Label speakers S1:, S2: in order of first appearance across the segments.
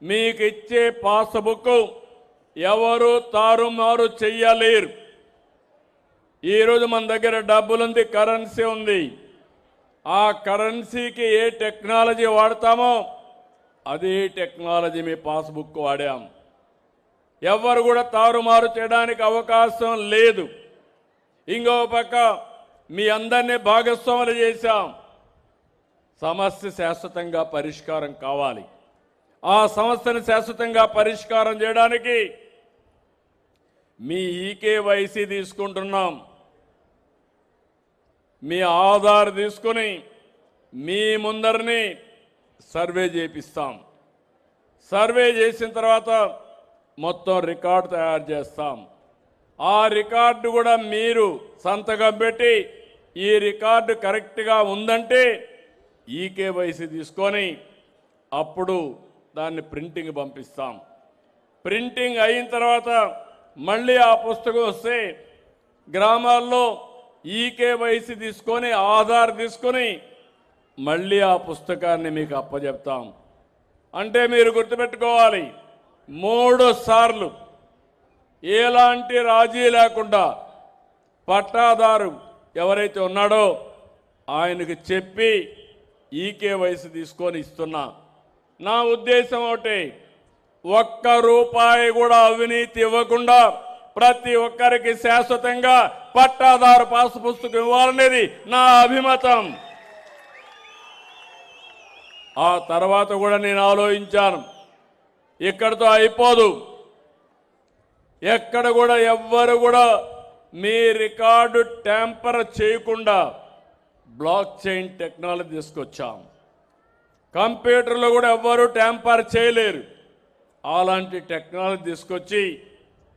S1: మీకు ఇచ్చే పాస్బుక్ ఎవరు తారుమారు చెయ్యలేరు. ఈరోజు మన దగ్గర డబ్బులుంది, కరెన్సీ ఉంది. ఆ కరెన్సీకి ఏ టెక్నాలజీ వాడతామో అదే టెక్నాలజీ మీ పాస్బుక్ వాడాం. ఎవరు కూడా తారుమారు చేయడానికి అవకాశం లేదు. ఇంకో పక్క మీ అందరినీ భాగస్వాములు చేశాం. సమస్య శాశ్వతంగా పరిష్కారం కావాలి. ఆ సమస్యను శాశ్వతంగా పరిష్కారం చేయడానికి మీ ఈకేవైసీ తీసుకుంటున్నాం. మీ ఆధార్ తీసుకుని మీ ముందరిని సర్వే చేపిస్తాం. సర్వే చేసిన తర్వాత మొత్తం రికార్డు తయారు చేస్తాం. ఆ రికార్డు కూడా మీరు సంతకం పెట్టి ఈ రికార్డు కరెక్ట్గా ఉందంటే ఈకేవైసీ తీసుకొని అప్పుడు దాన్ని ప్రింటింగ్ పంపిస్తాం. ప్రింటింగ్ అయిన తర్వాత మళ్ళీ ఆ పుస్తకం వస్తే గ్రామాల్లో ఈకేవైసీ తీసుకొని ఆధార్ తీసుకొని మళ్ళీ ఆ పుస్తకాన్ని మీకు అప్పచెప్తాం. అంటే మీరు గుర్తుపెట్టుకోవాలి, 3 సార్లు ఎలాంటి రాజీ లేకుండా పట్టాదారు ఎవరైతే ఉన్నాడో ఆయనకు చెప్పి ఈకేవైసీ తీసుకొని ఇస్తున్నా. నా ఉద్దేశం ఒకటి, ఒక్క రూపాయి కూడా అవినీతి ఇవ్వకుండా ప్రతి ఒక్కరికి శాశ్వతంగా పట్టాదారు పాస్ పుస్తకం ఇవ్వాలనేది నా అభిమతం. ఆ తర్వాత కూడా నేను ఆలోచించాను, ఇక్కడితో అయిపోదు. ఎక్కడ కూడా ఎవ్వరు కూడా మీ రికార్డు ట్యాంపర్ చేయకుండా బ్లాక్ చైన్ టెక్నాలజీ తీసుకొచ్చాం. కంప్యూటర్లో కూడా ఎవ్వరూ ట్యాంపర్ చేయలేరు. అలాంటి టెక్నాలజీ తీసుకొచ్చి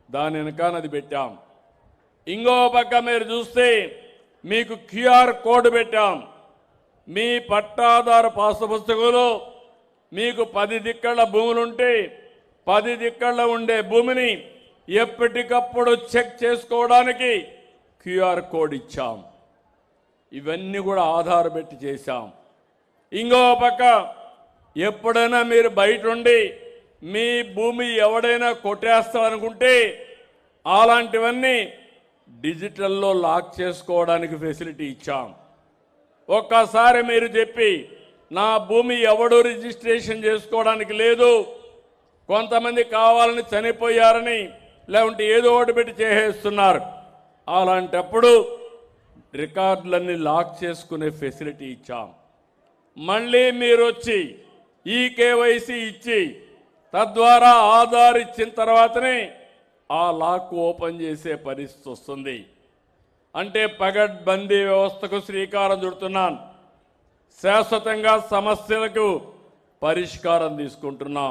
S1: దాని వెనకానది పెట్టాం. ఇంకో పక్క మీరు చూస్తే మీకు క్యూఆర్ కోడ్ పెట్టాం. మీ పట్టాదారు పాస్ పుస్తకంలో మీకు 10 దిక్కల భూములుంటే 10 దిక్కల ఉండే భూమిని ఎప్పటికప్పుడు చెక్ చేసుకోవడానికి క్యూఆర్ కోడ్ ఇచ్చాం. ఇవన్నీ కూడా ఆధార్ పెట్టి చేశాం. ఇంకో పక్క ఎప్పుడైనా మీరు బయట ఉండి మీ భూమి ఎవడైనా కొట్టేస్తామనుకుంటే అలాంటివన్నీ డిజిటల్లో లాక్ చేసుకోవడానికి ఫెసిలిటీ ఇచ్చాం. ఒక్కసారి మీరు చెప్పి నా భూమి ఎవడూ రిజిస్ట్రేషన్ చేసుకోవడానికి లేదు, కొంతమంది కావాలని చనిపోయారని లేకుంటే ఏదో ఒకటి పెట్టి చేసేస్తున్నారు, అలాంటప్పుడు రికార్డులన్నీ లాక్ చేసుకునే ఫెసిలిటీ ఇచ్చాం. మళ్ళీ మీరు వచ్చి ఈకేవైసీ ఇచ్చి తద్వారా ఆధార్ ఇచ్చిన తర్వాతనే ఆ లాక్ ఓపెన్ చేసే పరిస్థితి వస్తుంది. అంటే పగడ్బందీ వ్యవస్థకు శ్రీకారం చుడుతున్నాను. శాశ్వతంగా సమస్యలకు పరిష్కారం తీసుకుంటున్నాం.